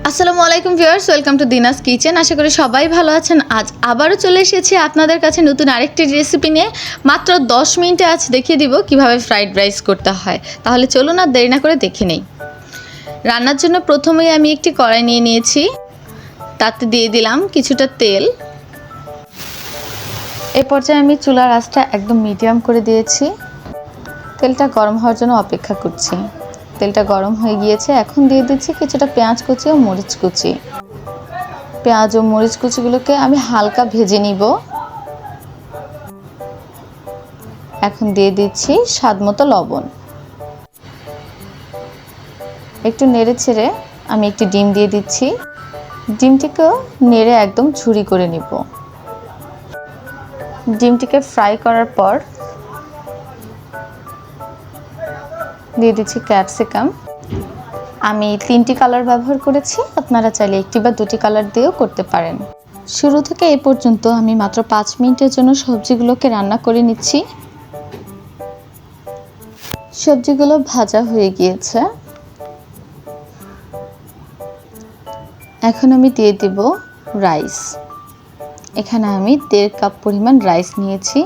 আসসালামু আলাইকুম viewers, welcome to দিনাস kitchen. আশা করি সবাই ভালো আছেন। আজ আবারও চলে এসেছি আপনাদের কাছে নতুন আরেকটি রেসিপি নিয়ে। মাত্র 10 মিনিটে আজ দেখিয়ে দিব কিভাবে ফ্রাইড রাইস করতে হয়। তাহলে চলুন আর দেরি না করে দেখে নেই। রান্নার জন্য প্রথমেই আমি একটি কড়াই নিয়ে নিয়েছি, তাতে দিয়ে দিলাম কিছুটা তেল। এই পর্যায়ে আমি চুলার আঁচটা একদম মিডিয়াম করে দিয়েছি। তেলটা গরম হওয়ার জন্য অপেক্ষা করছি। তেলটা গরম হয়ে গিয়েছে, এখন দিয়ে দিচ্ছি কিছুটা পেঁয়াজ কুচি ও মরিচ কুচি। পেঁয়াজ ও মরিচ কুচিগুলোকে আমি হালকা ভেজে নিব। এখন দিয়ে দিচ্ছি স্বাদমতো লবণ। একটু নেড়ে ছেড়ে আমি একটি ডিম দিয়ে দিচ্ছি। ডিমটিকেও নেড়ে একদম ঝুরি করে নিব। ডিমটিকে ফ্রাই করার পর দিয়ে দিচ্ছি ক্যাপসিকাম। আমি 3টি কালার ব্যবহার করেছি, আপনারা চাইলে 1টি বা 2টি কালার দিয়েও করতে পারেন। শুরু থেকে এই পর্যন্ত আমি মাত্র 5 মিনিটের জন্য সবজিগুলোকে রান্না করে নিচ্ছি। সবজিগুলো ভাজা হয়ে গিয়েছে। এখন আমি দিয়ে দেব রাইস। এখানে আমি 1.5 কাপ পরিমাণ রাইস নিয়েছি।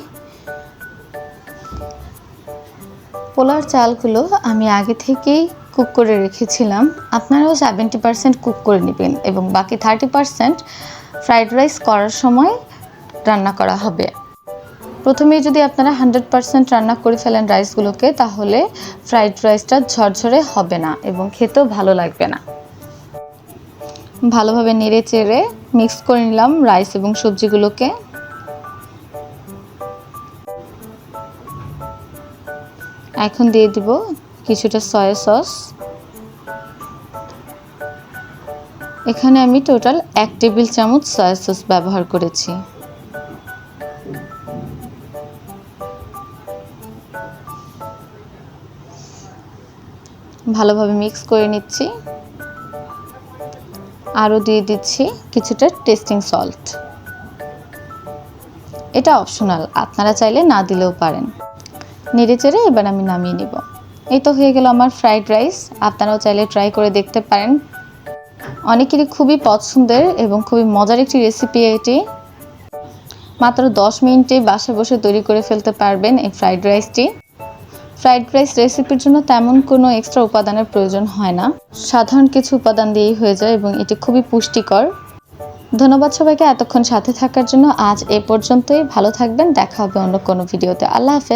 পোলার চালগুলো আমি আগে থেকেই কুক করে রেখেছিলাম। আপনারাও 70% কুক করে নেবেন এবং বাকি 30% ফ্রাইড রাইস করার সময় রান্না করা হবে। প্রথমেই যদি আপনারা 100% রান্না করে ফেলেন রাইসগুলোকে, তাহলে ফ্রাইড রাইসটা ঝরঝরে হবে না এবং খেতেও ভালো লাগবে না। ভালোভাবে নেড়ে চেড়ে মিক্স করে নিলাম রাইস এবং সবজিগুলোকে। এখন দিয়ে দিব কিছুটা সয়া সস। এখানে আমি টোটাল 1 টেবিল চামচ সয়া সস ব্যবহার করেছি। ভালোভাবে মিক্স করে নিচ্ছি। আরও দিয়ে দিচ্ছি কিছুটা টেস্টিং সল্ট। এটা অপশনাল, আপনারা চাইলে না দিলেও পারেন। নেড়ে চেড়ে এবার আমি নামিয়ে নিব। এই তো হয়ে গেল আমার ফ্রাইড রাইস। আপনারাও চাইলে ট্রাই করে দেখতে পারেন। অনেকেরই খুবই পছন্দের এবং খুবই মজার একটি রেসিপি এটি। মাত্র 10 মিনিটে বাসায় বসে তৈরি করে ফেলতে পারবেন এই ফ্রাইড রাইসটি। ফ্রাইড রাইস রেসিপির জন্য তেমন কোনো এক্সট্রা উপাদানের প্রয়োজন হয় না, সাধারণ কিছু উপাদান দিয়েই হয়ে যায় এবং এটি খুবই পুষ্টিকর। ধন্যবাদ সবাইকে এতক্ষণ সাথে থাকার জন্য। আজ এ পর্যন্তই। ভালো থাকবেন, দেখা হবে অন্য কোনো ভিডিওতে। আল্লাহ হাফেজ।